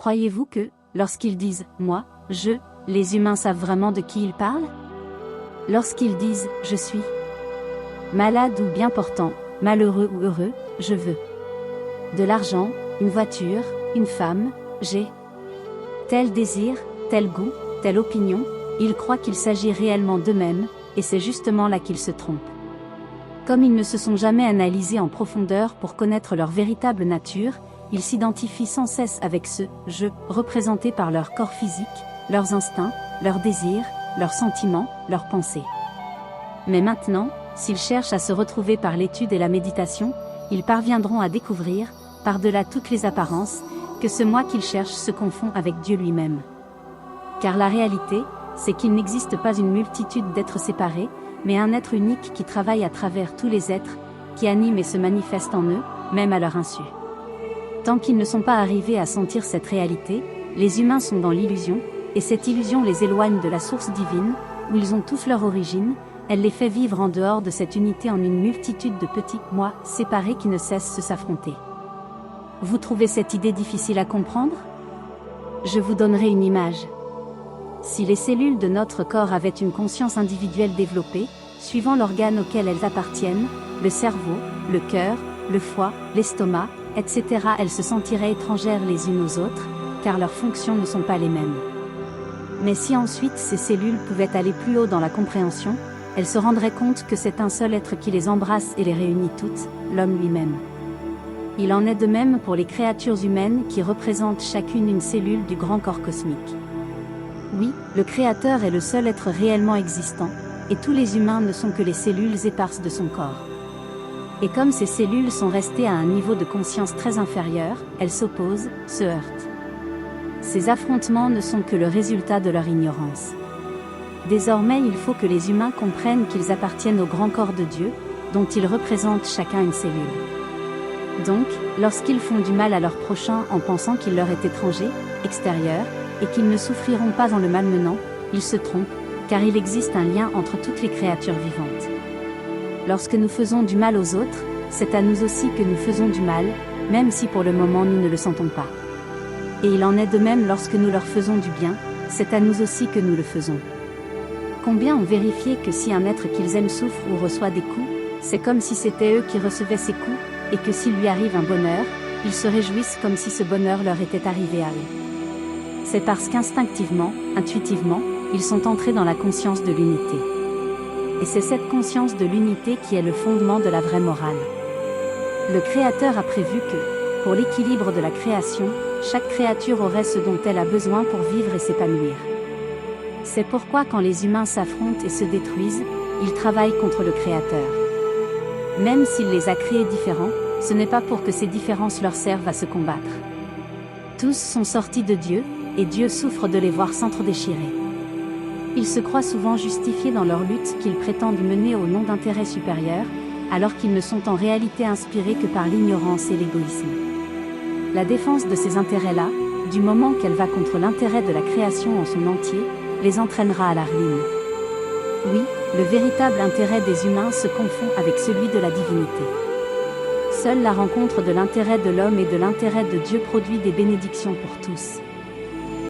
Croyez-vous que, lorsqu'ils disent « moi »,« je », les humains savent vraiment de qui ils parlent? Lorsqu'ils disent « je suis », malade ou bien portant, malheureux ou heureux, je veux de l'argent, une voiture, une femme, j'ai tel désir, tel goût, telle opinion, ils croient qu'il s'agit réellement d'eux-mêmes, et c'est justement là qu'ils se trompent. Comme ils ne se sont jamais analysés en profondeur pour connaître leur véritable nature, ils s'identifient sans cesse avec ce « je » représenté par leur corps physique, leurs instincts, leurs désirs, leurs sentiments, leurs pensées. Mais maintenant, s'ils cherchent à se retrouver par l'étude et la méditation, ils parviendront à découvrir, par-delà toutes les apparences, que ce moi qu'ils cherchent se confond avec Dieu lui-même. Car la réalité, c'est qu'il n'existe pas une multitude d'êtres séparés, mais un être unique qui travaille à travers tous les êtres, qui anime et se manifeste en eux, même à leur insu. Tant qu'ils ne sont pas arrivés à sentir cette réalité, les humains sont dans l'illusion, et cette illusion les éloigne de la source divine, où ils ont tous leur origine, elle les fait vivre en dehors de cette unité en une multitude de petits « moi » séparés qui ne cessent de s'affronter. Vous trouvez cette idée difficile à comprendre? Je vous donnerai une image. Si les cellules de notre corps avaient une conscience individuelle développée, suivant l'organe auquel elles appartiennent, le cerveau, le cœur, le foie, l'estomac, etc., elles se sentiraient étrangères les unes aux autres, car leurs fonctions ne sont pas les mêmes. Mais si ensuite ces cellules pouvaient aller plus haut dans la compréhension, elles se rendraient compte que c'est un seul être qui les embrasse et les réunit toutes, l'homme lui-même. Il en est de même pour les créatures humaines qui représentent chacune une cellule du grand corps cosmique. Oui, le Créateur est le seul être réellement existant, et tous les humains ne sont que les cellules éparses de son corps. Et comme ces cellules sont restées à un niveau de conscience très inférieur, elles s'opposent, se heurtent. Ces affrontements ne sont que le résultat de leur ignorance. Désormais il faut que les humains comprennent qu'ils appartiennent au grand corps de Dieu, dont ils représentent chacun une cellule. Donc, lorsqu'ils font du mal à leur prochain en pensant qu'il leur est étranger, extérieur, et qu'ils ne souffriront pas en le malmenant, ils se trompent, car il existe un lien entre toutes les créatures vivantes. Lorsque nous faisons du mal aux autres, c'est à nous aussi que nous faisons du mal, même si pour le moment nous ne le sentons pas. Et il en est de même lorsque nous leur faisons du bien, c'est à nous aussi que nous le faisons. Combien ont vérifié que si un être qu'ils aiment souffre ou reçoit des coups, c'est comme si c'était eux qui recevaient ces coups, et que s'il lui arrive un bonheur, ils se réjouissent comme si ce bonheur leur était arrivé à eux. C'est parce qu'instinctivement, intuitivement, ils sont entrés dans la conscience de l'unité. Et c'est cette conscience de l'unité qui est le fondement de la vraie morale. Le Créateur a prévu que, pour l'équilibre de la création, chaque créature aurait ce dont elle a besoin pour vivre et s'épanouir. C'est pourquoi quand les humains s'affrontent et se détruisent, ils travaillent contre le Créateur. Même s'il les a créés différents, ce n'est pas pour que ces différences leur servent à se combattre. Tous sont sortis de Dieu, et Dieu souffre de les voir s'entre-déchirer. Ils se croient souvent justifiés dans leur lutte qu'ils prétendent mener au nom d'intérêts supérieurs, alors qu'ils ne sont en réalité inspirés que par l'ignorance et l'égoïsme. La défense de ces intérêts-là, du moment qu'elle va contre l'intérêt de la création en son entier, les entraînera à la ruine. Oui, le véritable intérêt des humains se confond avec celui de la divinité. Seule la rencontre de l'intérêt de l'homme et de l'intérêt de Dieu produit des bénédictions pour tous.